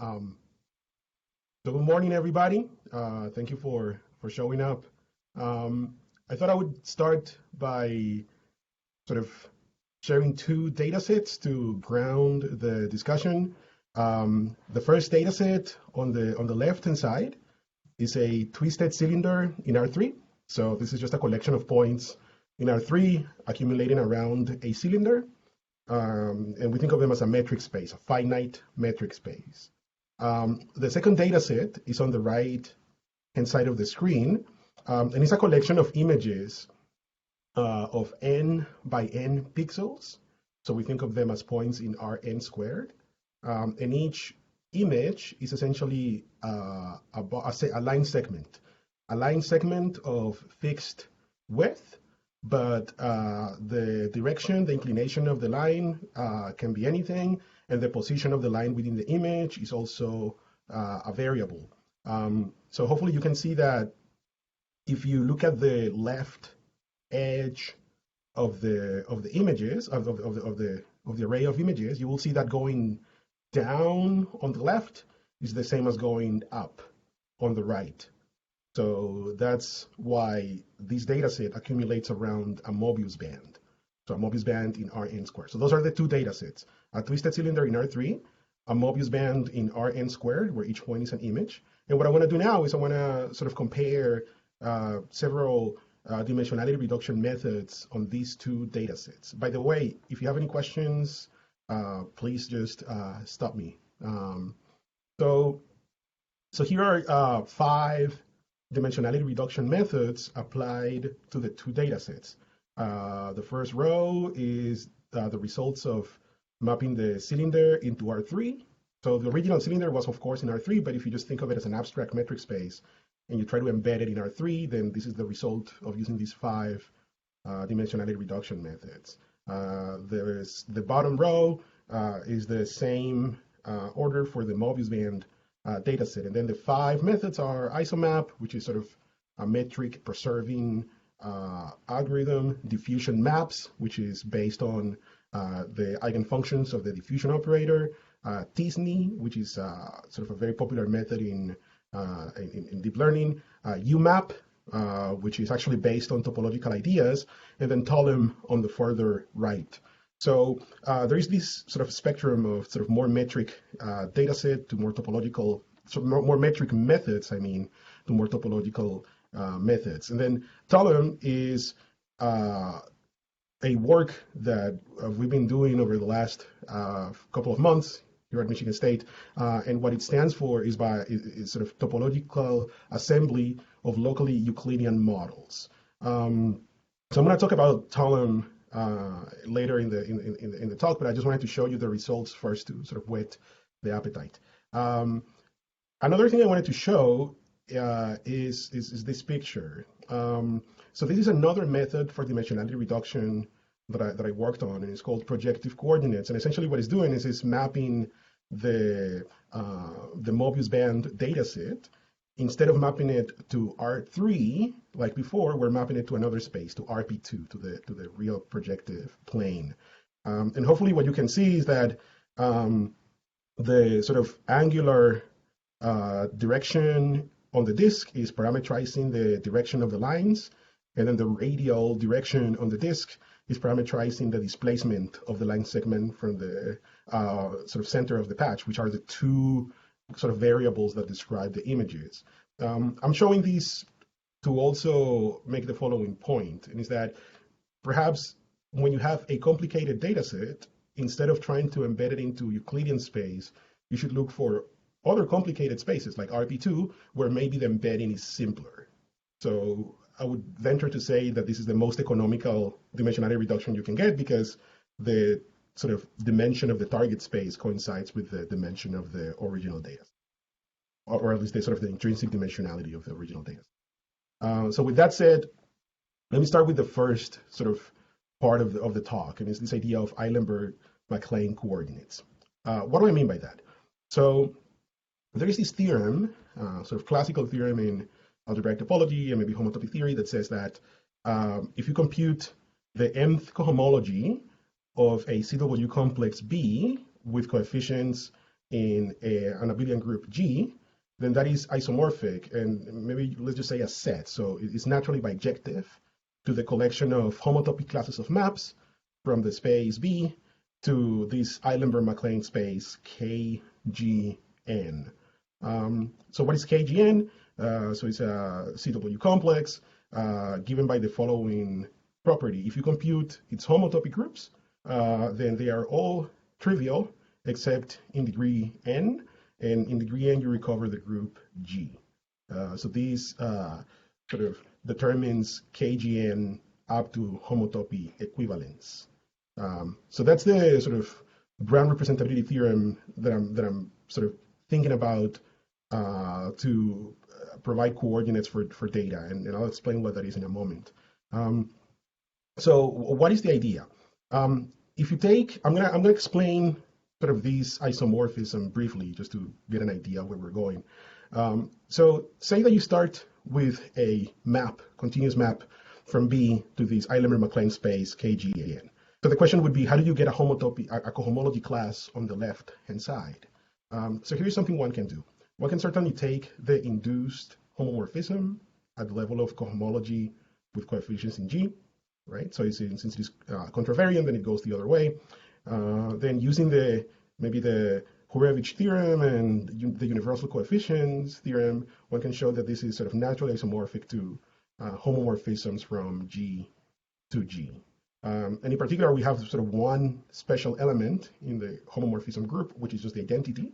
Um, so good morning, everybody. Thank you for showing up. I thought I would start by sort of sharing two data sets to ground the discussion. The first data set on the left-hand side is a twisted cylinder in R3. So this is just a collection of points in R3 accumulating around a cylinder. And we think of them as a metric space, a finite metric space. The second data set is on the right-hand side of the screen, and it's a collection of images of n by n pixels. So we think of them as points in Rn squared. And each image is essentially a line segment of fixed width, but the direction, the inclination of the line can be anything, and the position of the line within the image is also a variable. So hopefully you can see that if you look at the left edge of the images of the array of images, you will see that going down on the left is the same as going up on the right. So that's why this data set accumulates around a Mobius band. So a Mobius band in Rn squared. So those are the two data sets: a twisted cylinder in R3, a Mobius band in Rn squared, where each point is an image. And what I want to do now is I want to sort of compare several dimensionality reduction methods on these two data sets. By the way, if you have any questions, please just stop me. So here are 5 dimensionality reduction methods applied to the two data sets. The first row is the results of mapping the cylinder into R3. So the original cylinder was, of course, in R3, but if you just think of it as an abstract metric space and you try to embed it in R3, then this is the result of using these 5 dimensionality reduction methods. There's the bottom row is the same order for the Mobius band data set. And then the 5 methods are isomap, which is sort of a metric preserving algorithm, diffusion maps, which is based on the eigenfunctions of the diffusion operator, t-SNE, which is sort of a very popular method in deep learning, UMAP, which is actually based on topological ideas, and then Talam on the further right. So there is this sort of spectrum of sort of more metric data set to more topological, so more metric methods, I mean, to more topological methods. And then Talam is a work that we've been doing over the last couple of months here at Michigan State, and what it stands for is sort of topological assembly of locally Euclidean models. So I'm going to talk about Talam later in the talk, but I just wanted to show you the results first to sort of whet the appetite. Another thing I wanted to show is this picture. So this is another method for dimensionality reduction that I worked on, and it's called Projective Coordinates. And essentially what it's doing is it's mapping the Mobius band data set. Instead of mapping it to R3 like before, we're mapping it to another space, to RP2, to the real projective plane. And hopefully what you can see is that the sort of angular direction on the disk is parameterizing the direction of the lines, and then the radial direction on the disk is parameterizing the displacement of the line segment from the sort of center of the patch, which are the two sort of variables that describe the images. I'm showing these to also make the following point, and is that perhaps when you have a complicated data set, instead of trying to embed it into Euclidean space, you should look for other complicated spaces like RP2, where maybe the embedding is simpler. So I would venture to say that this is the most economical dimensionality reduction you can get, because the sort of dimension of the target space coincides with the dimension of the original data, or at least the sort of the intrinsic dimensionality of the original data. So with that said, let me start with the first sort of part of the talk, and it's this idea of Eilenberg-MacLane coordinates. What do I mean by that? So there is this theorem, sort of classical theorem in algebraic topology and maybe homotopy theory, that says that if you compute the mth cohomology of a CW complex B with coefficients in an abelian group G, then that is isomorphic, and maybe let's just say a set. So it's naturally bijective to the collection of homotopy classes of maps from the space B to this Eilenberg-MacLane space KGN. So what is KGN? So it's a CW complex given by the following property. If you compute its homotopy groups, then they are all trivial except in degree n, and in degree n you recover the group G. So this sort of determines KGN up to homotopy equivalence. So that's the sort of Brown representability theorem that I'm sort of thinking about to provide coordinates for data, and I'll explain what that is in a moment. So what is the idea? If you take, I'm gonna explain sort of this isomorphism briefly, just to get an idea of where we're going. So say that you start with a map, continuous map from B to this Eilenberg-MacLane space KGN. So the question would be, how do you get a homotopy, a cohomology class on the left-hand side? So here's something one can do. One can certainly take the induced homomorphism at the level of cohomology with coefficients in G, right? So since it is contravariant, then it goes the other way. Then using maybe the Hurewicz theorem and the universal coefficients theorem, one can show that this is sort of naturally isomorphic to homomorphisms from G to G. And in particular, we have sort of one special element in the homomorphism group, which is just the identity.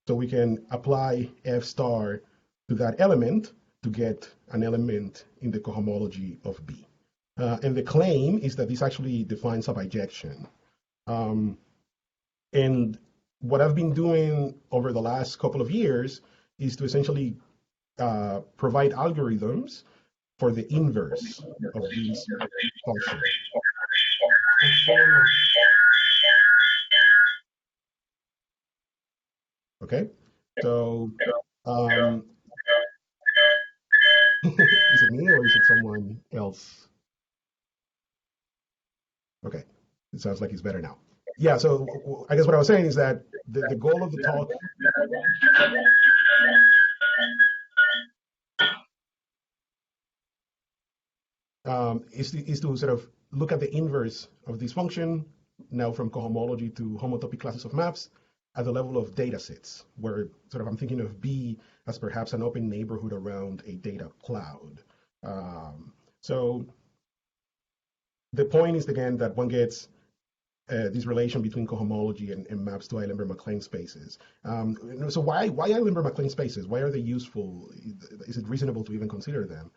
So we can apply F star to that element to get an element in the cohomology of B. And the claim is that this actually defines a bijection. And what I've been doing over the last couple of years is to essentially provide algorithms for the inverse of these functions. Okay, so is it me or is it someone else? Okay, it sounds like it's better now. Yeah, so I guess what I was saying is that the goal of the talk is to sort of look at the inverse of this function, now from cohomology to homotopy classes of maps, at the level of data sets, where sort of I'm thinking of B as perhaps an open neighborhood around a data cloud. So the point is, again, that one gets this relation between cohomology and maps to Eilenberg-MacLane spaces. So why Eilenberg-MacLane spaces? Why are they useful? Is it reasonable to even consider them?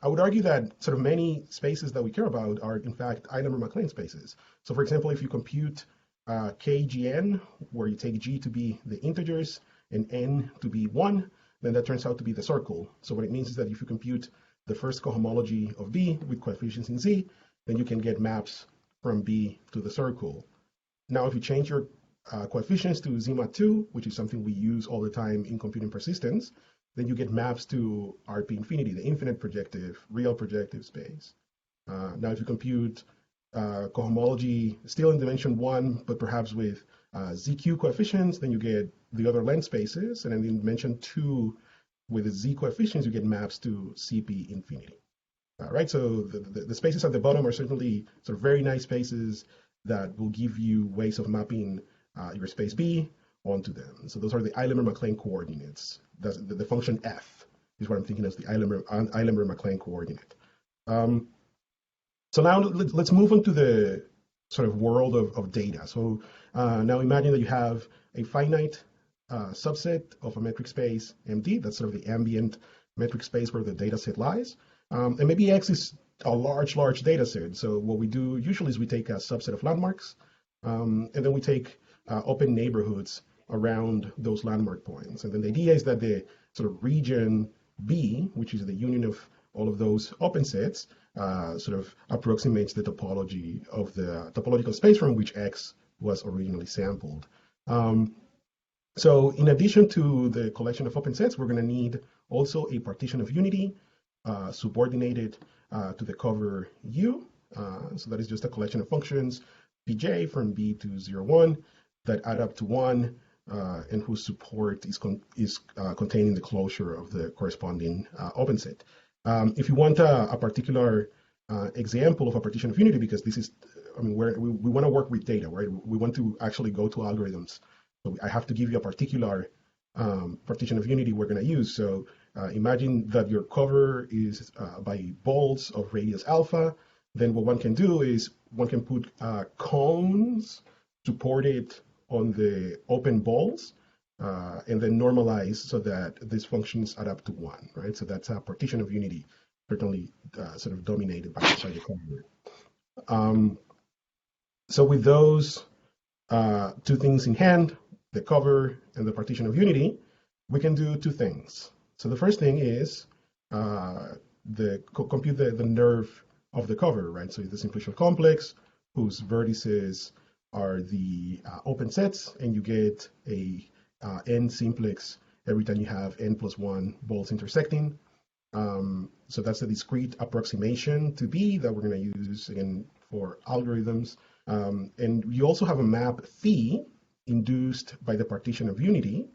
I would argue that sort of many spaces that we care about are, in fact, Eilenberg-MacLane spaces. So for example, if you compute KGN, where you take G to be the integers and N to be 1, then that turns out to be the circle. So what it means is that if you compute the first cohomology of B with coefficients in Z, then you can get maps from B to the circle. Now, if you change your coefficients to Z-mod2, which is something we use all the time in computing persistence, then you get maps to RP infinity, the infinite projective, real projective space. Now, if you compute cohomology still in dimension 1, but perhaps with ZQ coefficients, then you get the other length spaces. And then in dimension 2, with the Z coefficients, you get maps to CP infinity. Right, so the spaces at the bottom are certainly sort of very nice spaces that will give you ways of mapping your space B onto them. So those are the Eilenberg-MacLane coordinates. The function F is what I'm thinking as the Eilenberg-MacLane coordinate. So now let's move on to the sort of world of data. So now imagine that you have a finite subset of a metric space MD. That's sort of the ambient metric space where the data set lies. And maybe X is a large data set. So what we do usually is we take a subset of landmarks, and then we take open neighborhoods around those landmark points. And then the idea is that the sort of region B, which is the union of all of those open sets, sort of approximates the topology of the topological space from which X was originally sampled. So in addition to the collection of open sets, we're going to need also a partition of unity subordinated to the cover U. So that is just a collection of functions, Pj from B to 0, 1, that add up to 1 and whose support is contained in the closure of the corresponding open set. If you want a particular example of a partition of unity, because this is, I mean, we want to work with data, right? We want to actually go to algorithms. So I have to give you a particular partition of unity we're going to use. So imagine that your cover is by balls of radius alpha. Then what one can do is one can put cones supported on the open balls, and then normalize so that these functions add up to 1, right? So that's a partition of unity, certainly sort of dominated by the cover. So with those two things in hand, the cover and the partition of unity, we can do two things. So the first thing is compute the nerve of the cover, right? So it's the simplicial complex whose vertices are the open sets, and you get a n simplex every time you have n plus 1 balls intersecting. So that's a discrete approximation to B that we're going to use again for algorithms. And you also have a map phi induced by the partition of unity.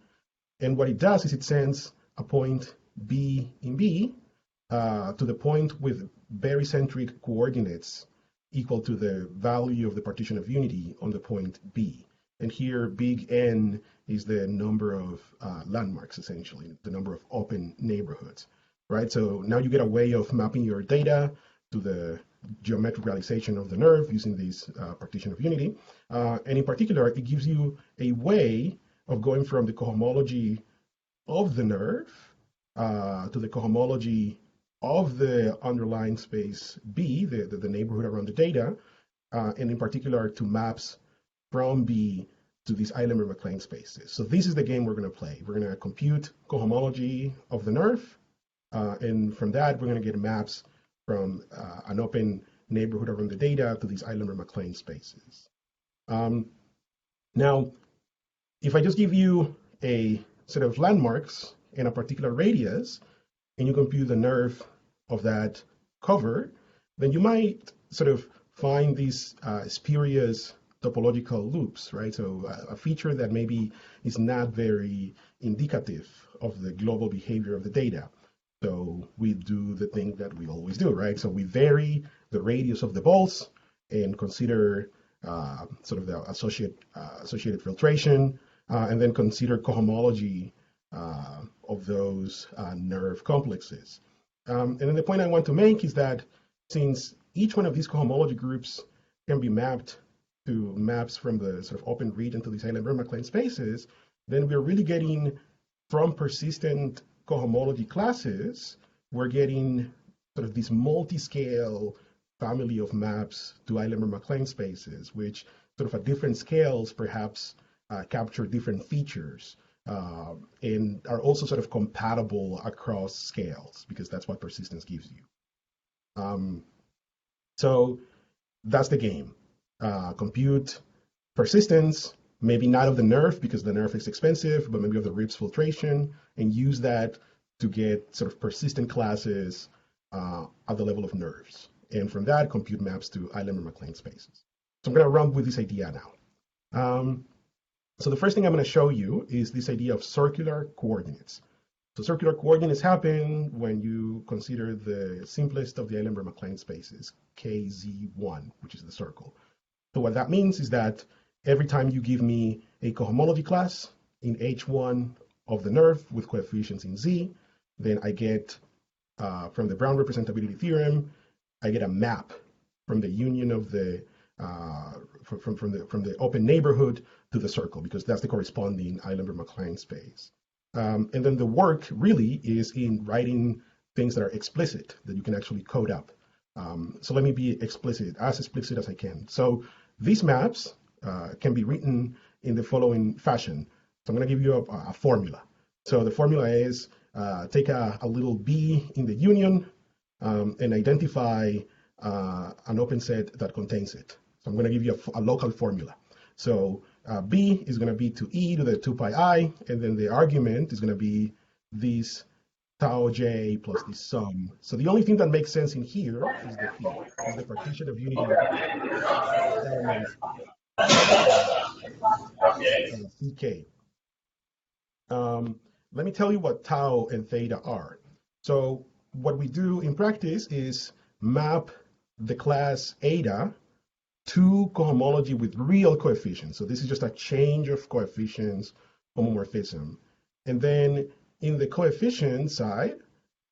And what it does is it sends a point B in B to the point with barycentric coordinates equal to the value of the partition of unity on the point B. And here, big N is the number of landmarks, essentially, the number of open neighborhoods, right? So now you get a way of mapping your data to the geometric realization of the nerve using this partition of unity. And in particular, it gives you a way of going from the cohomology of the nerve to the cohomology of the underlying space B, the neighborhood around the data, and in particular to maps from B to these Eilenberg-MacLane spaces. So this is the game we're going to play. We're going to compute cohomology of the nerve, and from that, we're going to get maps from an open neighborhood around the data to these Eilenberg-MacLane spaces. Now, if I just give you a set of landmarks in a particular radius, and you compute the nerve of that cover, then you might sort of find these spurious topological loops, right? So a feature that maybe is not very indicative of the global behavior of the data. So we do the thing that we always do, right? So we vary the radius of the balls and consider sort of the associated filtration, and then consider cohomology of those nerve complexes. And then the point I want to make is that since each one of these cohomology groups can be mapped to maps from the sort of open region to these Eilenberg-MacLane spaces, then we're really getting from persistent cohomology classes, we're getting sort of this multi-scale family of maps to Eilenberg-MacLane spaces, which sort of at different scales perhaps capture different features. And are also sort of compatible across scales, because that's what persistence gives you. So that's the game. Compute persistence, maybe not of the nerve, because the nerve is expensive, but maybe of the RIPS filtration, and use that to get sort of persistent classes at the level of nerves. And from that, compute maps to Eilenberg-MacLane spaces. So I'm going to run with this idea now. So the first thing I'm going to show you is this idea of circular coordinates. So circular coordinates happen when you consider the simplest of the Eilenberg-MacLane spaces, KZ1, which is the circle. So what that means is that every time you give me a cohomology class in H1 of the nerve with coefficients in Z, then I get, from the Brown representability theorem, I get a map from the union of the from the open neighborhood to the circle, because that's the corresponding Eilenberg-MacLane space. And then the work really is in writing things that are explicit, that you can actually code up. So let me be explicit as I can. So these maps can be written in the following fashion. So I'm going to give you a formula. So the formula is take a little b in the union and identify an open set that contains it. So I'm going to give you a local formula. So b is going to be to e to the 2 pi I, and then the argument is going to be this tau j plus this sum. So the only thing that makes sense in here is the phi, is the partition of unity elements ck. Let me tell you what tau and theta are. So what we do in practice is map the class eta to cohomology with real coefficients. So this is just a change of coefficients homomorphism. And then in the coefficient side,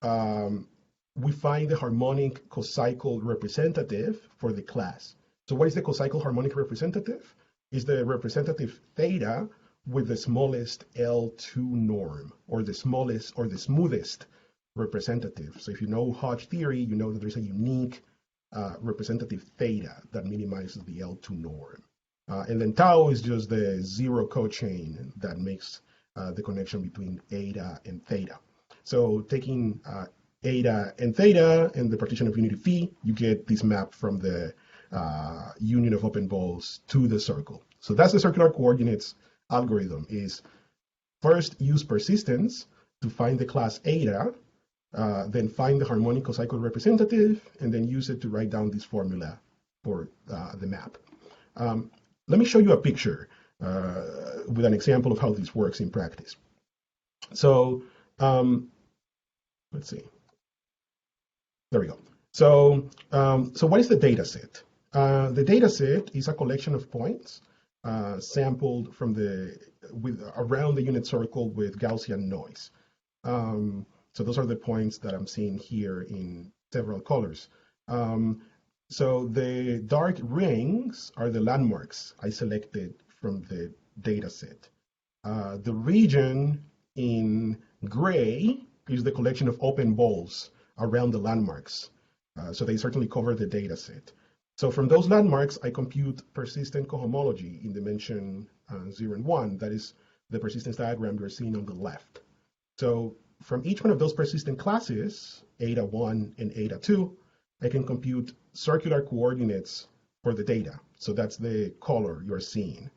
we find the harmonic cocycle representative for the class. So what is the cocycle harmonic representative? Is the representative theta with the smallest L2 norm, or the smallest or the smoothest representative. So if you know Hodge theory, you know that there's a unique representative theta that minimizes the L2 norm. And then tau is just the zero cochain that makes the connection between eta and theta. So taking eta and theta and the partition of unity phi, you get this map from the union of open balls to the circle. So that's the circular coordinates algorithm, is first use persistence to find the class eta, then find the harmonic cocycle representative, and then use it to write down this formula for the map. Let me show you a picture with an example of how this works in practice. So let's see. There we go. So, so what is the data set? The data set is a collection of points sampled from around the unit circle with Gaussian noise. So those are the points that I'm seeing here in several colors. So the dark rings are the landmarks I selected from the data set. The region in gray is the collection of open balls around the landmarks. So they certainly cover the data set. So from those landmarks, I compute persistent cohomology in dimension 0 and 1. That is the persistence diagram you're seeing on the left. So from each one of those persistent classes, eta 1 and eta 2, I can compute circular coordinates for the data. So that's the color you're seeing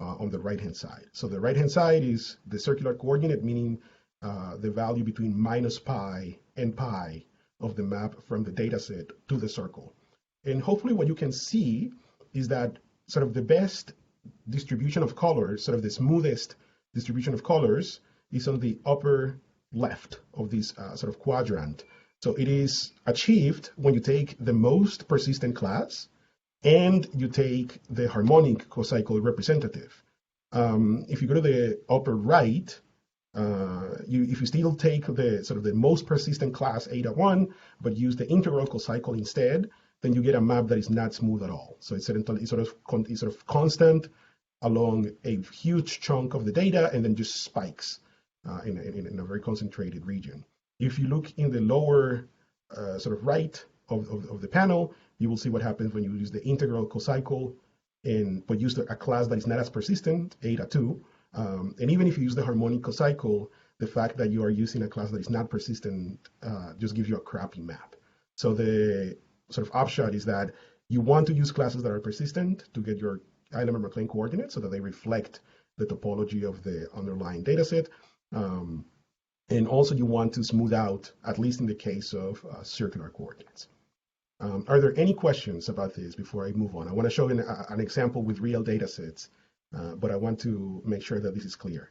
on the right-hand side. So the right-hand side is the circular coordinate, meaning the value between minus pi and pi of the map from the data set to the circle. And hopefully what you can see is that sort of the best distribution of colors, sort of the smoothest distribution of colors, is on the upper left of this sort of quadrant. So it is achieved when you take the most persistent class and you take the harmonic cocycle representative. If you go to the upper right, if you still take the sort of the most persistent class eta 1, but use the integral cocycle instead, then you get a map that is not smooth at all. So it's sort of constant along a huge chunk of the data and then just spikes in a very concentrated region. If you look in the lower sort of right of the panel, you will see what happens when you use the integral cocycle but use a class that is not as persistent, eta 2. And even if you use the harmonic cocycle, the fact that you are using a class that is not persistent just gives you a crappy map. So the sort of upshot is that you want to use classes that are persistent to get your Eilenberg-MacLane coordinates so that they reflect the topology of the underlying data set. And also you want to smooth out, at least in the case of circular coordinates. Are there any questions about this before I move on? I want to show an example with real data sets, but I want to make sure that this is clear.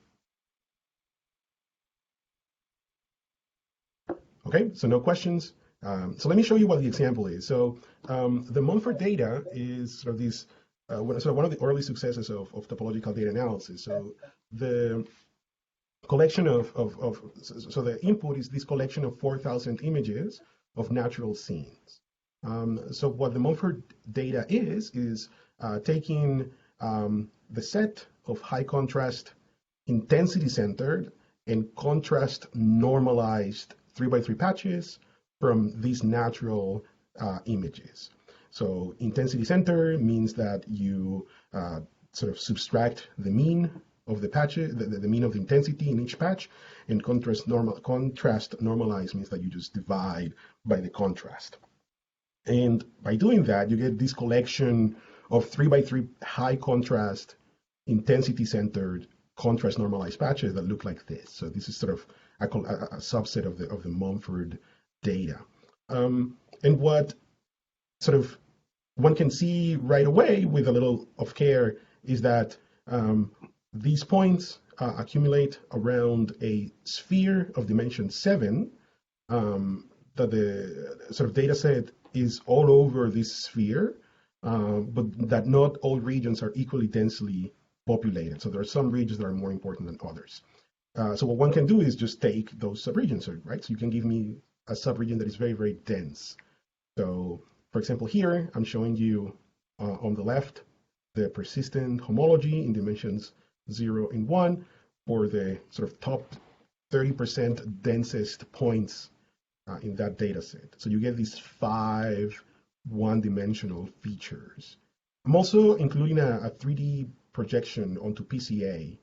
Okay, so no questions. So let me show you what the example is. So the Mumford data is sort of this, one of the early successes of topological data analysis. So the collection so the input is this collection of 4,000 images of natural scenes. So what the Mumford data is taking the set of high contrast, intensity centered, and contrast normalized 3x3 patches from these natural images. So intensity center means that you sort of subtract the mean of the patches, the mean of the intensity in each patch, and contrast normalized means that you just divide by the contrast. And by doing that, you get this collection of 3x3 high contrast, intensity centered, contrast normalized patches that look like this. So this is sort of a subset of the Mumford data. And what sort of one can see right away with a little of care is that these points accumulate around a sphere of dimension 7, that the sort of data set is all over this sphere, but that not all regions are equally densely populated. So there are some regions that are more important than others. So what one can do is just take those subregions, right? So you can give me a subregion that is very, very dense. So for example, here I'm showing you on the left the persistent homology in dimensions 0 and 1 for the sort of top 30% densest points in that data set. So you get these 5 one-dimensional features. I'm also including a 3D projection onto PCA,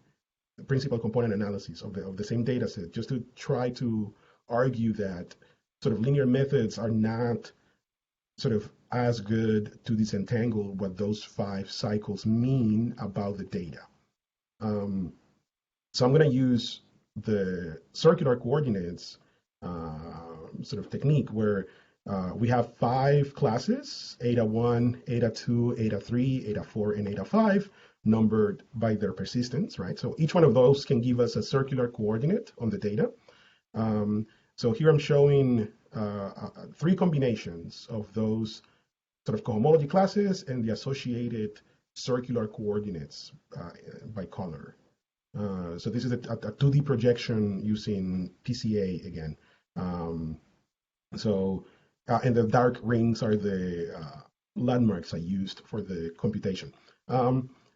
the principal component analysis of the same data set, just to try to argue that sort of linear methods are not sort of as good to disentangle what those 5 cycles mean about the data. So I'm going to use the circular coordinates sort of technique where we have 5 classes, eta 1, eta 2, eta 3, eta 4, and eta 5, numbered by their persistence, right? So each one of those can give us a circular coordinate on the data. So here I'm showing 3 combinations of those sort of cohomology classes and the associated circular coordinates by color. So this is a 2D projection using PCA again. And the dark rings are the landmarks I used for the computation.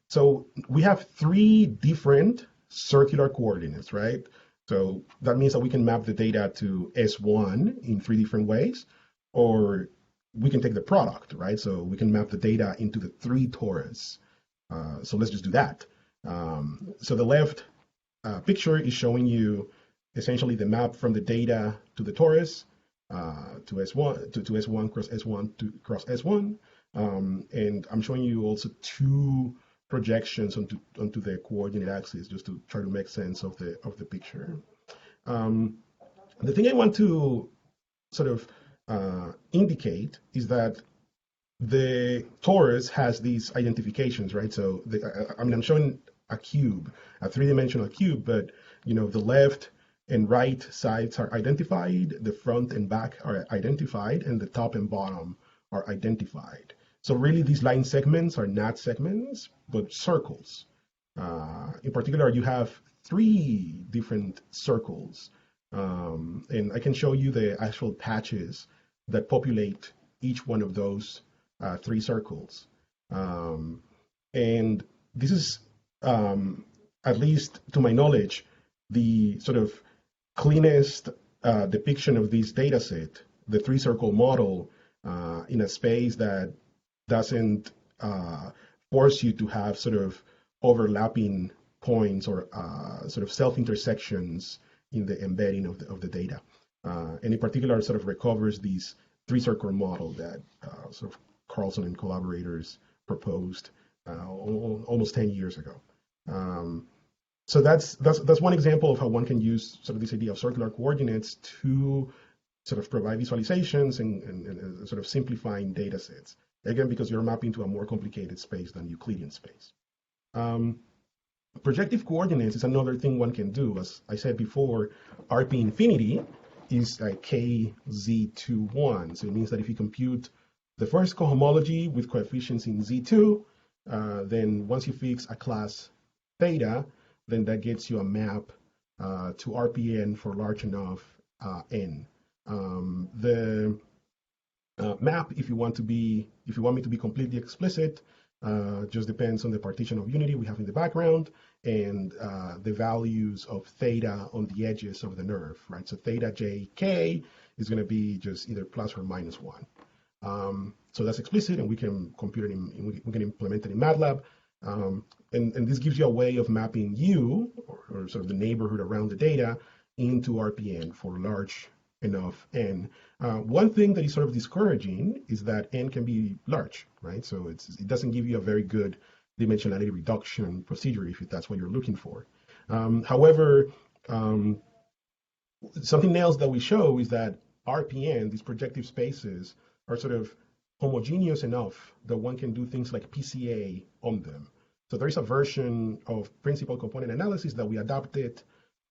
So we have 3 different circular coordinates, right? So that means that we can map the data to S1 in 3 different ways, or we can take the product, right? So we can map the data into the 3 torus. So let's just do that. So the left picture is showing you essentially the map from the data to the torus, to S1 to S1 cross S1 to cross S1, and I'm showing you also 2 projections onto the coordinate axis just to try to make sense of the picture. The thing I want to sort of indicate is that the torus has these identifications, right? So I'm showing a cube, a 3-dimensional cube, but the left and right sides are identified, the front and back are identified, and the top and bottom are identified. So really these line segments are not segments, but circles. In particular, you have 3 different circles. And I can show you the actual patches that populate each one of those 3 circles. And this is, at least to my knowledge, the sort of cleanest depiction of this data set, the 3-circle model, in a space that doesn't force you to have sort of overlapping points or sort of self-intersections in the embedding of the data. And in particular, sort of recovers this 3-circle model that sort of Carlson and collaborators proposed almost 10 years ago. So that's one example of how one can use sort of this idea of circular coordinates to sort of provide visualizations and sort of simplifying data sets. Again, because you're mapping to a more complicated space than Euclidean space. Projective coordinates is another thing one can do. As I said before, RP infinity is a KZ21. So it means that if you compute the first cohomology with coefficients in Z2, then once you fix a class theta, then that gets you a map to RPN for large enough n. The map, if you want me to be completely explicit, just depends on the partition of unity we have in the background and the values of theta on the edges of the nerve, right? So theta jk is going to be just either plus or minus 1. So that's explicit, and we can compute it we can implement it in MATLAB. And this gives you a way of mapping U, or sort of the neighborhood around the data, into RPN for large enough n. One thing that is sort of discouraging is that n can be large, right? So it doesn't give you a very good dimensionality reduction procedure if that's what you're looking for. However, something else that we show is that RPN, these projective spaces, are sort of homogeneous enough that one can do things like PCA on them. So there is a version of principal component analysis that we adapted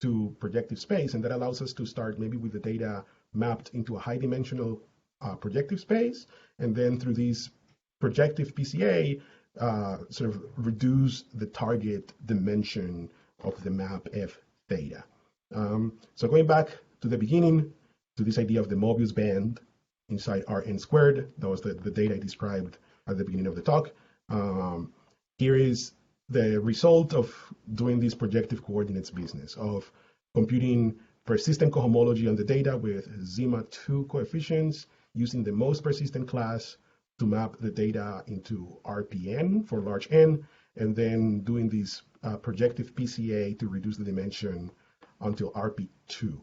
to projective space, and that allows us to start maybe with the data mapped into a high dimensional projective space, and then through these projective PCA, sort of reduce the target dimension of the map F theta. So going back to the beginning, to this idea of the Mobius band inside Rn squared, that was the data I described at the beginning of the talk. Here is the result of doing this projective coordinates business, of computing persistent cohomology on the data with Zima2 coefficients, using the most persistent class to map the data into RPN for large N, and then doing this projective PCA to reduce the dimension until RP2.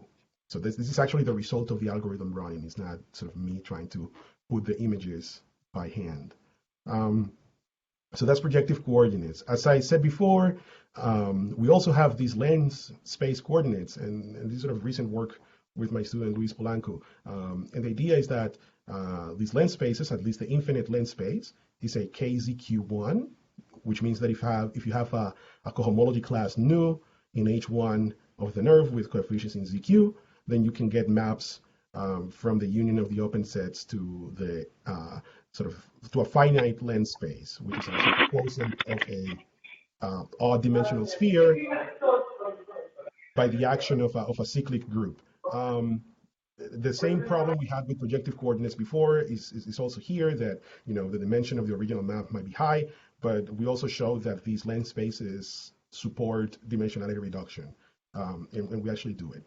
So this is actually the result of the algorithm running. It's not sort of me trying to put the images by hand. So that's projective coordinates. As I said before, we also have these lens space coordinates, and this is sort of recent work with my student Luis Polanco. And the idea is that these lens spaces, at least the infinite lens space, is a KZQ1, which means that if you have a cohomology class nu in H1 of the nerve with coefficients in ZQ, then you can get maps from the union of the open sets to the to a finite lens space, which is a quotient of a odd dimensional sphere by the action of a cyclic group. The same problem we had with projective coordinates before is also here, that the dimension of the original map might be high, but we also showed that these lens spaces support dimensionality reduction, and we actually do it.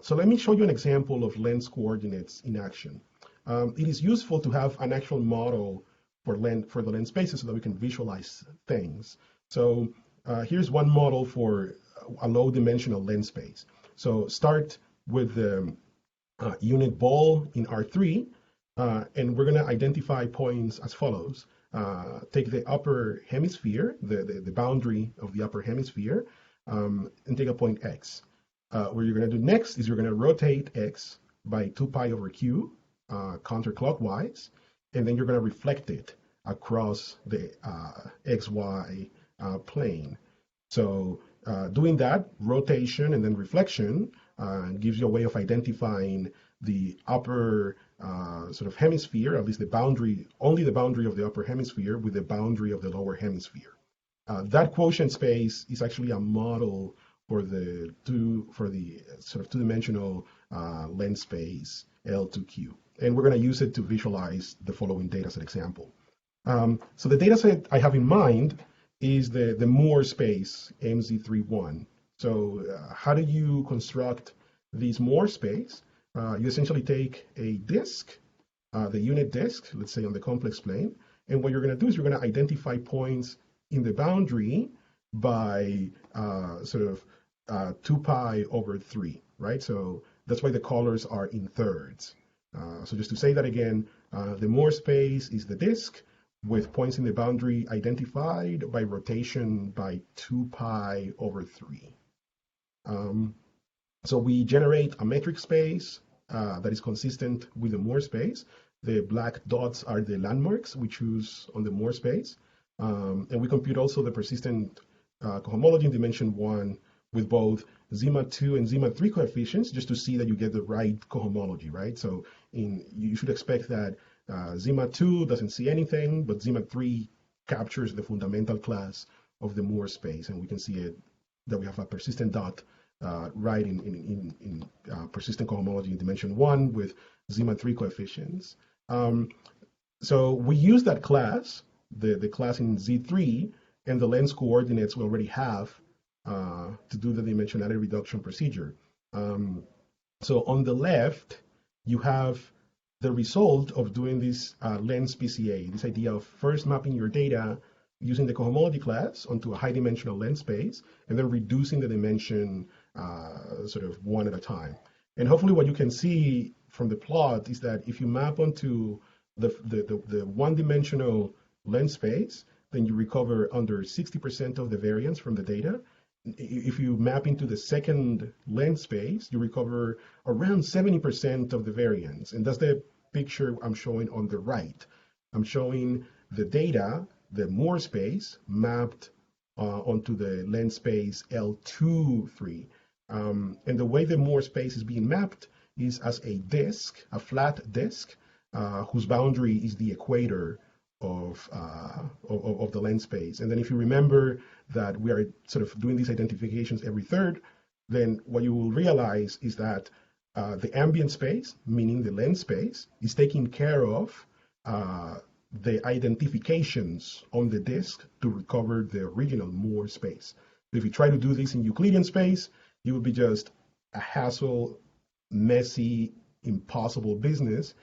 So let me show you an example of lens coordinates in action. It is useful to have an actual model for the lens spaces so that we can visualize things. So here's one model for a low dimensional lens space. So start with the unit ball in R3, and we're going to identify points as follows. Take the upper hemisphere, the boundary of the upper hemisphere, and take a point X. What you're going to do next is you're going to rotate X by 2 pi over Q counterclockwise, and then you're going to reflect it across the XY plane. So doing that, rotation and then reflection, gives you a way of identifying the upper sort of hemisphere, at least the boundary, only the boundary of the upper hemisphere with the boundary of the lower hemisphere. That quotient space is actually a model for the sort of two-dimensional lens space L2Q. And we're going to use it to visualize the following dataset example. So the dataset I have in mind is the Moore space MZ31. So how do you construct this Moore space? You essentially take a disk, the unit disk, let's say on the complex plane, and what you're going to do is you're going to identify points in the boundary by 2 pi over 3, right? So that's why the colors are in thirds. So just to say that again, the Moore space is the disk with points in the boundary identified by rotation by 2 pi over 3. So we generate a metric space that is consistent with the Moore space. The black dots are the landmarks we choose on the Moore space. And we compute also the persistent cohomology in dimension 1 with both Zima2 and Zima3 coefficients, just to see that you get the right cohomology, right? So you should expect that Zima2 doesn't see anything, but Zima3 captures the fundamental class of the Moore space, and we can see it that we have a persistent dot right in persistent cohomology in dimension 1 with Zima3 coefficients. So we use that class, the class in Z3, and the lens coordinates we already have to do the dimensionality reduction procedure. So on the left, you have the result of doing this lens PCA, this idea of first mapping your data using the cohomology class onto a high dimensional lens space, and then reducing the dimension sort of one at a time. And hopefully what you can see from the plot is that if you map onto the one-dimensional lens space, then you recover under 60% of the variance from the data. If you map into the second lens space, you recover around 70% of the variance. And that's the picture I'm showing on the right. I'm showing the data, the Moore space, mapped onto the lens space L2, 3. And the way the Moore space is being mapped is as a disk, a flat disk, whose boundary is the equator of the lens space. And then if you remember that we are sort of doing these identifications every third, then what you will realize is that the ambient space, meaning the lens space, is taking care of the identifications on the disk to recover the original Moore space. So if you try to do this in Euclidean space, it would be just a hassle, messy, impossible business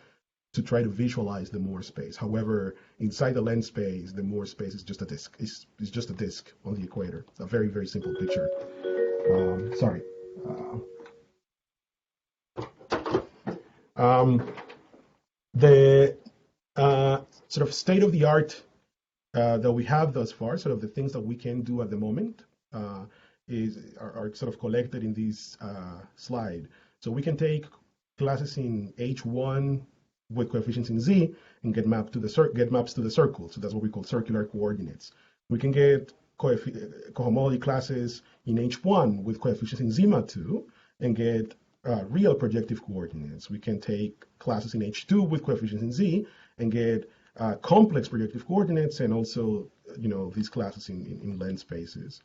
to try to visualize the Moore space. However, inside the lens space, the Moore space is just a disk. It's just a disk on the equator. It's a very, very simple picture. Sorry. The sort of state of the art that we have thus far, sort of the things that we can do at the moment, are sort of collected in this slide. So we can take classes in H1 with coefficients in Z and get maps to the circle. So that's what we call circular coordinates. We can get co-homology classes in H1 with coefficients in Z-2 and get real projective coordinates. We can take classes in H2 with coefficients in Z and get complex projective coordinates, and also, these classes in lens spaces.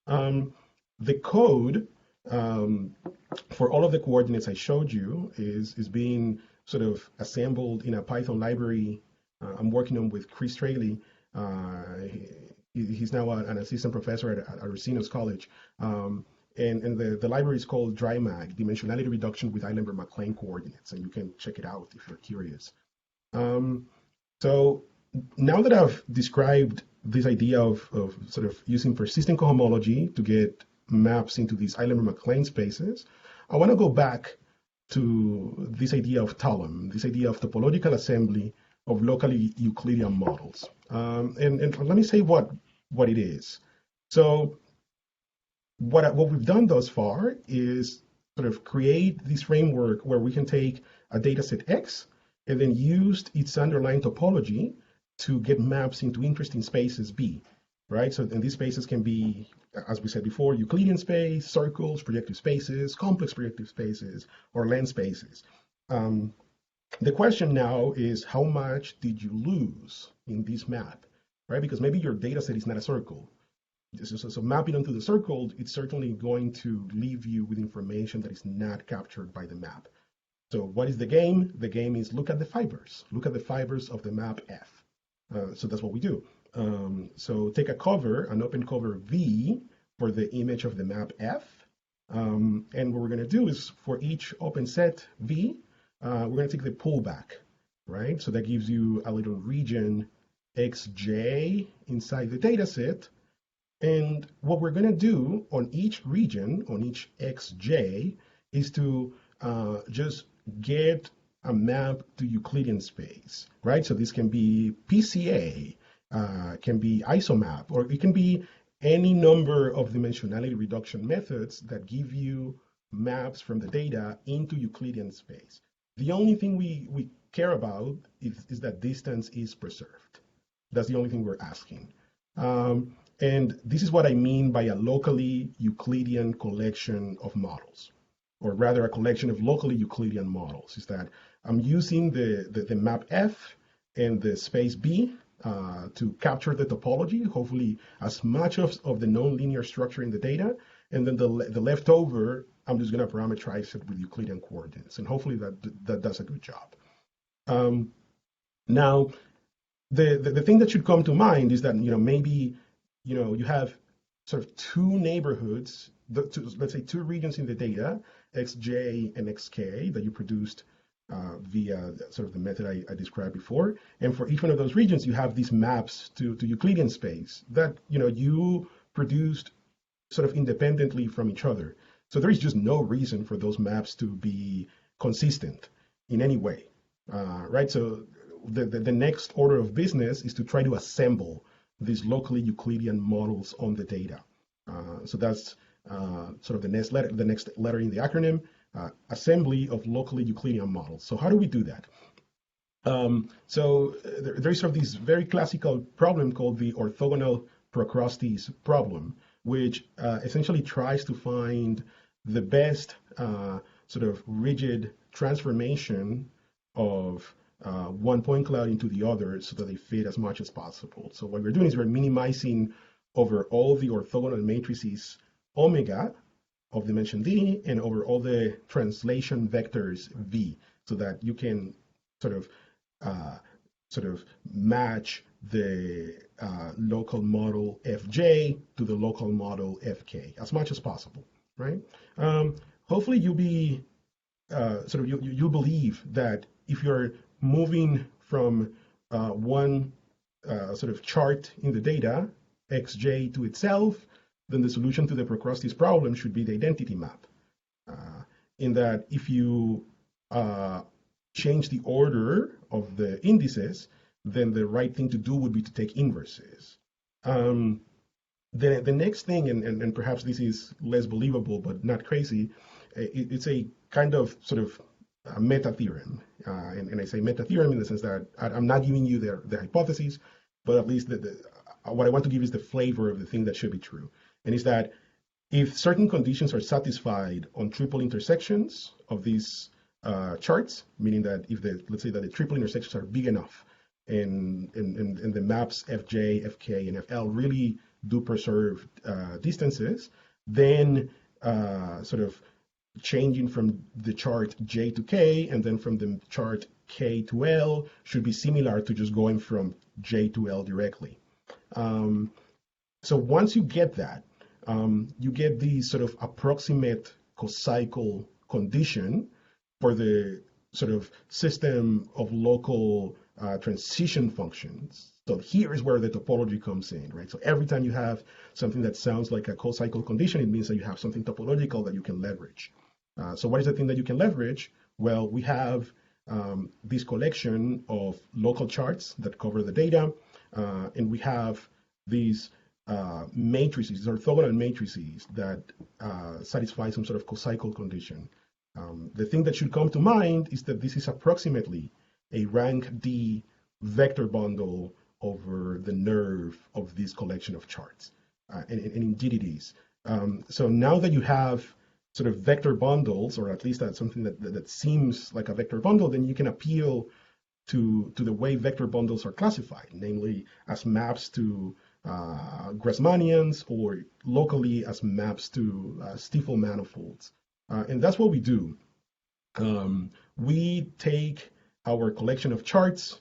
The code for all of the coordinates I showed you is being sort of assembled in a Python library I'm working on with Chris Straley. He's now an assistant professor at Rosinos College. And the library is called DryMag, Dimensionality Reduction with Eilenberg-MacLane Coordinates, and you can check it out if you're curious. So now that I've described this idea of sort of using persistent cohomology to get maps into these Eilenberg-MacLane spaces, I want to go back to this idea of Talam, this idea of topological assembly of locally Euclidean models. And let me say what it is. So what we've done thus far is sort of create this framework where we can take a data set X and then use its underlying topology to get maps into interesting spaces B, right? So, and these spaces can be, as we said before, Euclidean space, circles, projective spaces, complex projective spaces, or lens spaces. The question now is, how much did you lose in this map, right? Because maybe your data set is not a circle. So mapping onto the circle, it's certainly going to leave you with information that is not captured by the map. So what is the game? The game is look at the fibers. Look at the fibers of the map F. So that's what we do. So take a cover, an open cover V for the image of the map F. And what we're going to do is for each open set V, we're going to take the pullback, right? So that gives you a little region XJ inside the data set. And what we're going to do on each region, on each XJ, is to just get a map to Euclidean space, right? So this can be PCA, can be isomap, or it can be any number of dimensionality reduction methods that give you maps from the data into Euclidean space. The only thing we care about is that distance is preserved. That's the only thing we're asking. And this is what I mean by a locally Euclidean collection of models, or rather a collection of locally Euclidean models, is that I'm using the map F and the space B to capture the topology, hopefully as much of the nonlinear structure in the data, and then the leftover, I'm just going to parameterize it with Euclidean coordinates, and hopefully that does a good job. Now, the thing that should come to mind is that, maybe, you have sort of two neighborhoods, let's say two regions in the data, XJ and XK, that you produced via sort of the method I described before. And for each one of those regions, you have these maps to Euclidean space that, you produced sort of independently from each other. So there is just no reason for those maps to be consistent in any way, right? So the next order of business is to try to assemble these locally Euclidean models on the data. So that's sort of the next letter in the acronym, assembly of locally Euclidean models. So how do we do that? So there's sort of this very classical problem called the orthogonal Procruste's problem, which essentially tries to find the best sort of rigid transformation of one point cloud into the other so that they fit as much as possible. So what we're doing is we're minimizing over all the orthogonal matrices omega of dimension D and over all the translation vectors V, so that you can sort of match the local model Fj to the local model Fk as much as possible, right? Hopefully you'll be you believe that if you're moving from one sort of chart in the data, xj to itself, then the solution to the Procruste's problem should be the identity map. In that if you change the order of the indices, then the right thing to do would be to take inverses. The next thing, and perhaps this is less believable but not crazy, it's a kind of sort of a meta theorem. And I say meta theorem in the sense that I'm not giving you the hypothesis, but at least what I want to give is the flavor of the thing that should be true. And it's that if certain conditions are satisfied on triple intersections of these charts, meaning that if let's say that the triple intersections are big enough and the maps Fj, Fk, and Fl really do preserve distances, then sort of changing from the chart J to K and then from the chart K to L should be similar to just going from J to L directly. So once you get that, you get the sort of approximate cocycle condition for the sort of system of local transition functions. So here is where the topology comes in, right? So every time you have something that sounds like a cocycle condition, it means that you have something topological that you can leverage. So what is the thing that you can leverage? Well, we have this collection of local charts that cover the data, and we have these matrices, orthogonal matrices that satisfy some sort of cocycle condition. The thing that should come to mind is that this is approximately a rank D vector bundle over the nerve of this collection of charts. And indeed it is. So now that you have sort of vector bundles, or at least that's something that seems like a vector bundle, then you can appeal to the way vector bundles are classified, namely as maps to Grassmannians or locally as maps to Stiefel manifolds. And that's what we do. We take our collection of charts,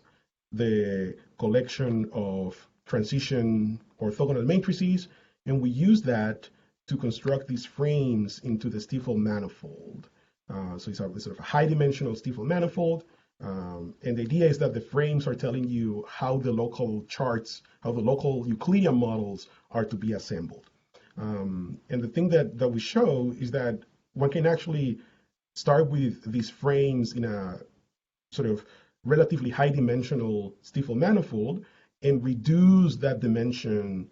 the collection of transition orthogonal matrices, and we use that to construct these frames into the Stiefel manifold. So it's a sort of a high dimensional Stiefel manifold. And the idea is that the frames are telling you how the local charts, how the local Euclidean models are to be assembled. And the thing that we show is that one can actually start with these frames in a sort of relatively high dimensional Stiefel manifold and reduce that dimension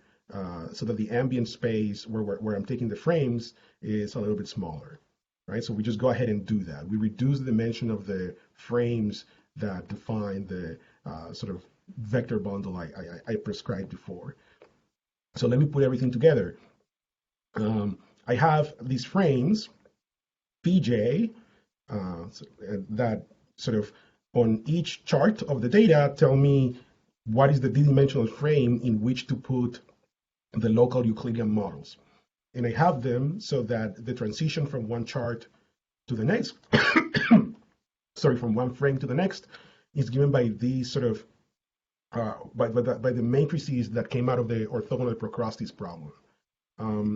so that the ambient space where I'm taking the frames is a little bit smaller, right? So we just go ahead and do that. We reduce the dimension of the frames that define the sort of vector bundle I prescribed before. So let me put everything together. I have these frames, Pj, that sort of on each chart of the data tell me what is the d-dimensional frame in which to put the local Euclidean models. And I have them so that the transition from one chart to the next, from one frame to the next, is given by these sort of, by the matrices that came out of the orthogonal Procruste's problem.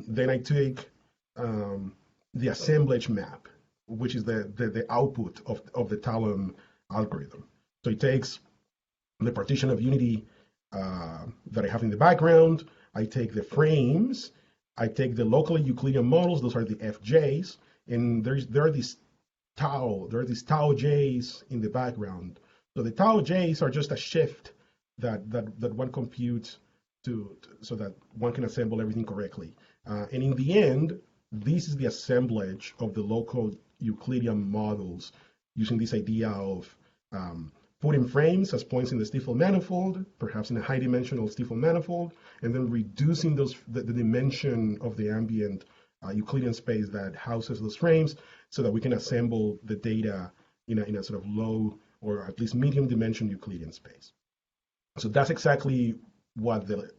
Then I take the assemblage map, which is the output of the Talam algorithm. So it takes the partition of unity that I have in the background, I take the frames, I take the locally Euclidean models, those are the FJs, and there are these tau J's in the background. So the tau J's are just a shift that one computes so that one can assemble everything correctly. And in the end, this is the assemblage of the local Euclidean models using this idea of putting frames as points in the Stifel manifold, perhaps in a high-dimensional Stifel manifold, and then reducing the dimension of the ambient Euclidean space that houses those frames so that we can assemble the data in a sort of low or at least medium dimension Euclidean space. So that's exactly what the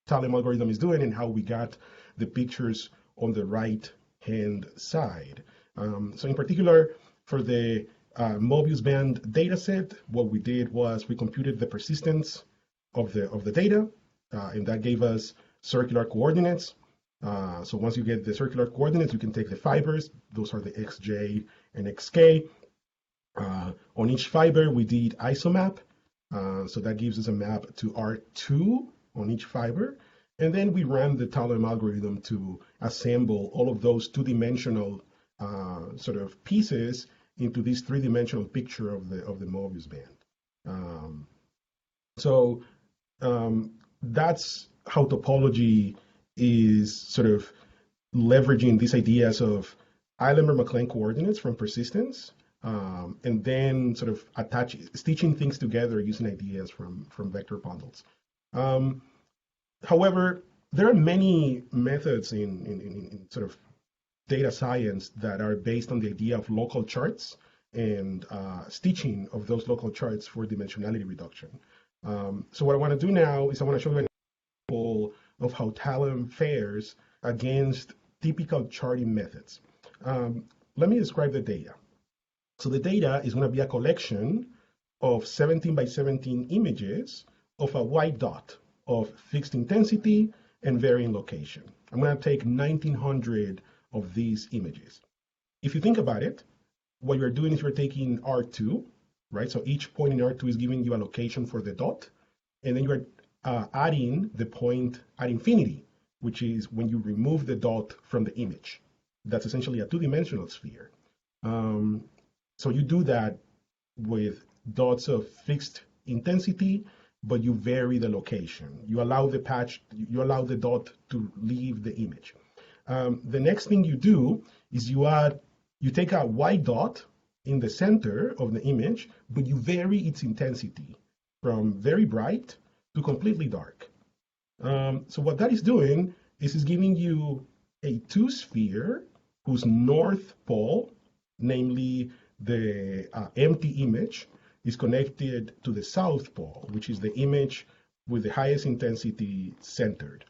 Talam algorithm is doing and how we got the pictures on the right-hand side. So in particular, for the Mobius band data set, what we did was we computed the persistence of the data, and that gave us circular coordinates. So once you get the circular coordinates, you can take the fibers. Those are the xj and xk. On each fiber, we did isomap. So that gives us a map to R2 on each fiber. And then we ran the Talam algorithm to assemble all of those two-dimensional sort of pieces into this three-dimensional picture of the Mobius band. That's how topology is sort of leveraging these ideas of Eilenberg-MacLane coordinates from persistence, and then sort of stitching things together using ideas from vector bundles. However, there are many methods in sort of data science that are based on the idea of local charts and stitching of those local charts for dimensionality reduction. So what I want to do now is I want to show you an example of how Talam fares against typical charting methods. Let me describe the data. So the data is going to be a collection of 17 by 17 images of a white dot of fixed intensity and varying location. I'm going to take 1,900 of these images. If you think about it, what you're doing is you're taking R2, right? So each point in R2 is giving you a location for the dot, and then you're adding the point at infinity, which is when you remove the dot from the image. That's essentially a two-dimensional sphere. So you do that with dots of fixed intensity, but you vary the location. You allow the dot to leave the image. The next thing you do is you take a white dot in the center of the image, but you vary its intensity from very bright to completely dark. So what that is doing is giving you a two-sphere whose north pole, namely the empty image, is connected to the south pole, which is the image with the highest intensity centered.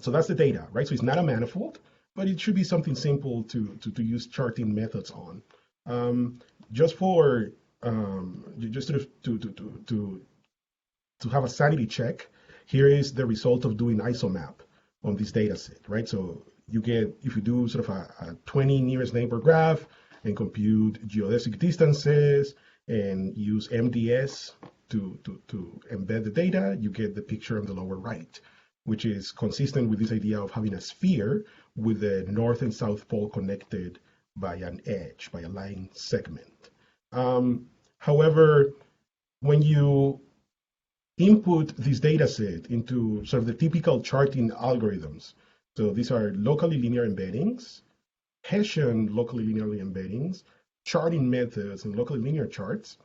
So that's the data, right? So it's not a manifold, but it should be something simple to use charting methods on. Just sort of to have a sanity check, here is the result of doing isomap on this data set, right? So you get, if you do sort of a 20 nearest neighbor graph and compute geodesic distances and use MDS to embed the data, you get the picture on the lower right, which is consistent with this idea of having a sphere with the north and south pole connected by an edge, by a line segment. However, when you input this data set into sort of the typical charting algorithms, so these are locally linear embeddings, Hessian locally linearly embeddings, charting methods, and locally linear charts,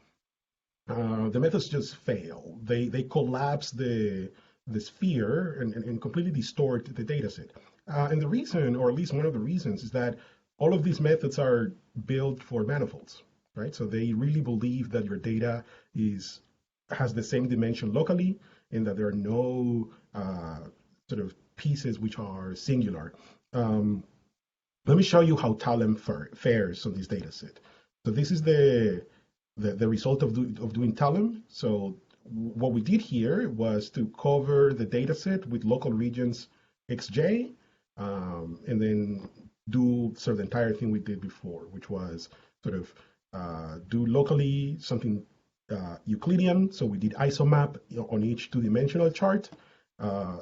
the methods just fail. They collapse the sphere and completely distort the data set. And the reason, or at least one of the reasons, is that all of these methods are built for manifolds, right? So they really believe that your data has the same dimension locally and that there are no sort of pieces which are singular. Let me show you how Talam fares on this data set. So this is the result of doing Talam. So what we did here was to cover the data set with local regions xj, and then do sort of the entire thing we did before, which was sort of do locally something Euclidean. So we did isomap on each two-dimensional chart,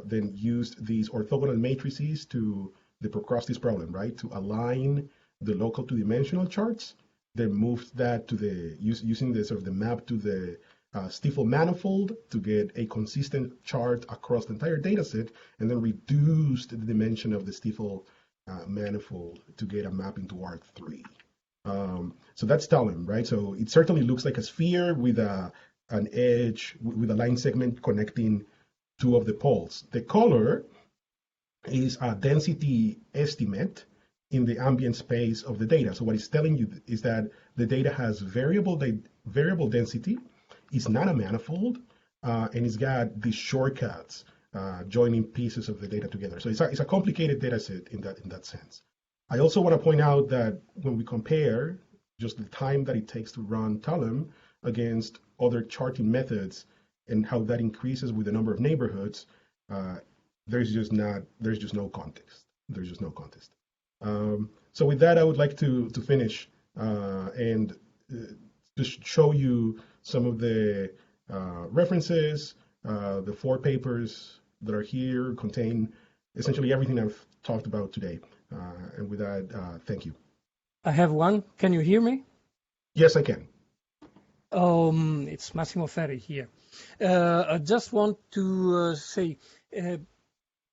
then used these orthogonal matrices to the Procrustes problem, right? To align the local two-dimensional charts, then moved that to using the sort of the map to the Stifel manifold to get a consistent chart across the entire data set, and then reduced the dimension of the Stifel manifold to get a map into R3. So that's Talam, right? So it certainly looks like a sphere with an edge, with a line segment connecting two of the poles. The color is a density estimate in the ambient space of the data. So what it's telling you is that the data has variable density, it's not a manifold, and it's got these shortcuts joining pieces of the data together. So it's a complicated data set in that sense. I also want to point out that when we compare just the time that it takes to run Talam against other charting methods and how that increases with the number of neighborhoods, there's just no context. There's just no context. So with that, I would like to finish and just show you some of the references. The 4 papers that are here contain essentially everything I've talked about today. And with that, thank you. I have one. Can you hear me? Yes, I can. It's Massimo Ferri here. I just want to say,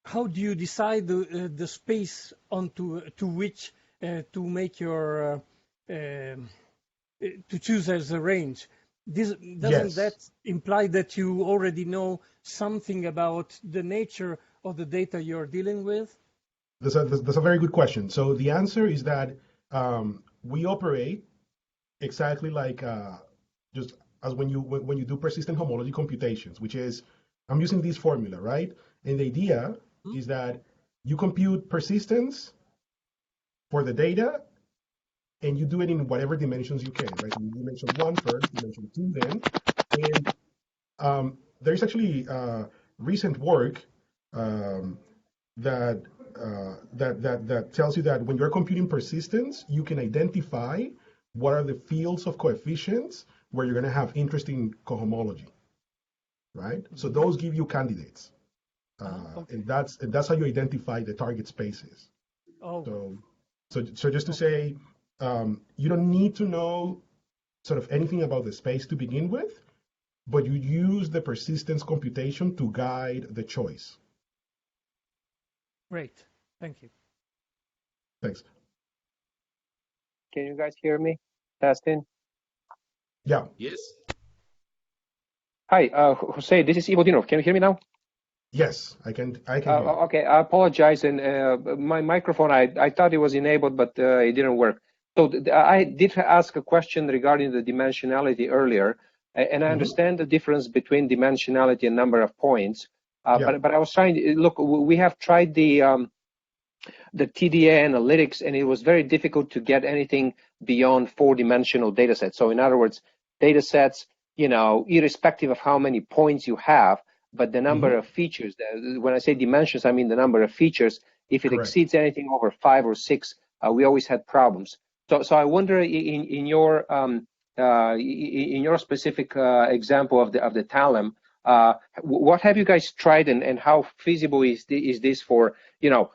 how do you decide the space onto to which to make your to choose as a range? Doesn't that imply that you already know something about the nature of the data you're dealing with? That's a very good question. So the answer is that we operate exactly like just as when you do persistent homology computations, which is, I'm using this formula, right? And the idea is that you compute persistence for the data, and you do it in whatever dimensions you can, right? You dimension 1 first, dimension 2 then, and there's actually recent work that tells you that when you're computing persistence, you can identify what are the fields of coefficients where you're going to have interesting cohomology, right? So those give you candidates, Okay. and that's how you identify the target spaces. Oh. So just to say, you don't need to know sort of anything about the space to begin with, but you use the persistence computation to guide the choice. Great. Thank you. Thanks. Can you guys hear me? Testing. Yeah. Yes. Hi, Jose, this is Ivo Dinov. Can you hear me now? Yes, I can hear you. Okay, I apologize. And my microphone, I thought it was enabled, but it didn't work. So I did ask a question regarding the dimensionality earlier, and I understand the difference between dimensionality and number of points. But I was trying to look. We have tried the TDA analytics, and it was very difficult to get anything beyond 4-dimensional data sets. So in other words, data sets, irrespective of how many points you have, but the number of features, when I say dimensions, I mean the number of features. If it exceeds anything over 5 or 6, we always had problems. So I wonder in your specific example of the Talam, what have you guys tried, and how feasible is this for,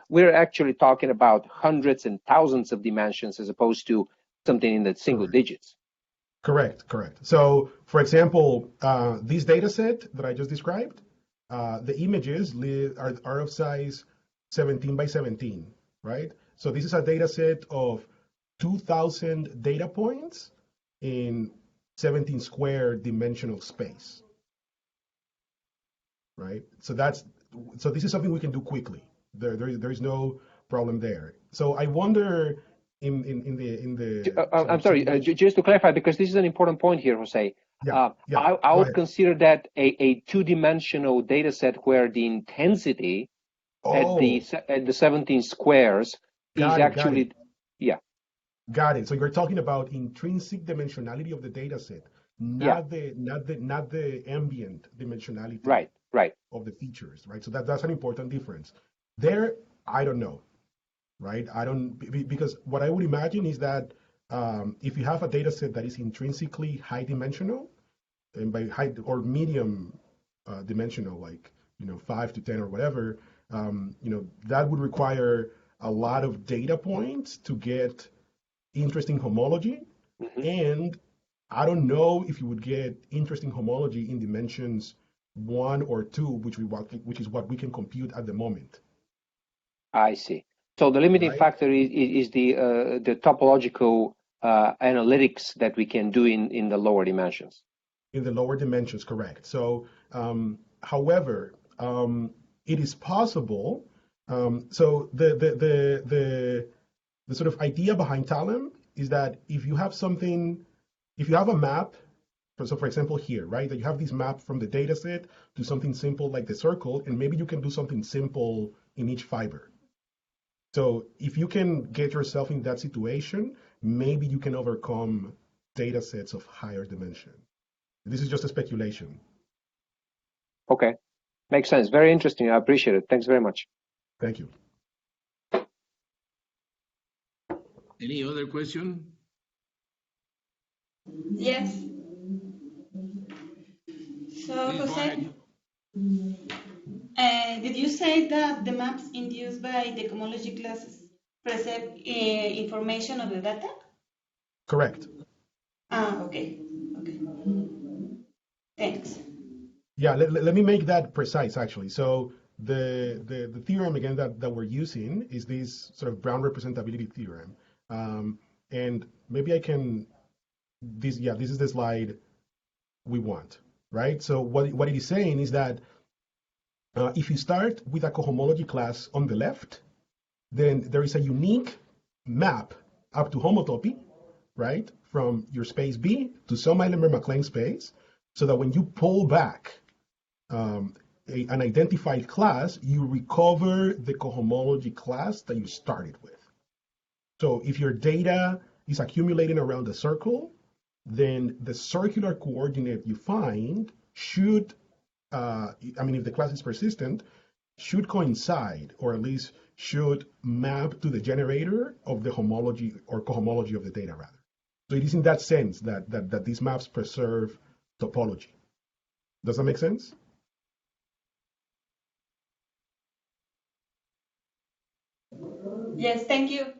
we're actually talking about hundreds and thousands of dimensions as opposed to something in the single digits. Correct. So, for example, this data set that I just described, the images are of size 17 by 17, right? So this is a data set of 2,000 data points in 17 square dimensional space, right? So this is something we can do quickly. There is no problem there. So I wonder in the I'm sorry, just to clarify, because this is an important point here, Jose. I would consider that a 2-dimensional data set where the intensity at the 17 squares is actually, Got it. So you're talking about intrinsic dimensionality of the data set, not the ambient dimensionality of the features, right? So that's an important difference. There, I don't know, right? Because what I would imagine is that if you have a data set that is intrinsically high dimensional, and by high or medium dimensional, like 5 to 10 or whatever, that would require a lot of data points to get interesting homology. And I don't know if you would get interesting homology in dimensions 1 or 2, which is what we can compute at the moment. I see. So the limiting factor is the topological analytics that we can do in the lower dimensions. In the lower dimensions, correct. So, however, it is possible. So the sort of idea behind Talam is that if you have something, if you have a map, so for example here, right, that you have this map from the data set to something simple like the circle, and maybe you can do something simple in each fiber. So if you can get yourself in that situation, maybe you can overcome data sets of higher dimension. This is just a speculation. Okay, makes sense. Very interesting. I appreciate it. Thanks very much. Thank you. Any other question? Yes. So, Please Jose, did you say that the maps induced by the cohomology classes preserve information of the data? Correct. Okay. Okay. Thanks. Yeah, let me make that precise, actually. So the theorem, again, that we're using is this sort of Brown representability theorem. And maybe I can, this is the slide we want, right? So what it is saying is that if you start with a cohomology class on the left, then there is a unique map up to homotopy, right? From your space B to some Eilenberg-MacLane space, so that when you pull back an identified class, you recover the cohomology class that you started with. So if your data is accumulating around a circle, then the circular coordinate you find should, if the class is persistent, should coincide, or at least should map to the generator of the homology or cohomology of the data, rather. So it is in that sense that these maps preserve topology. Does that make sense? Yes, thank you.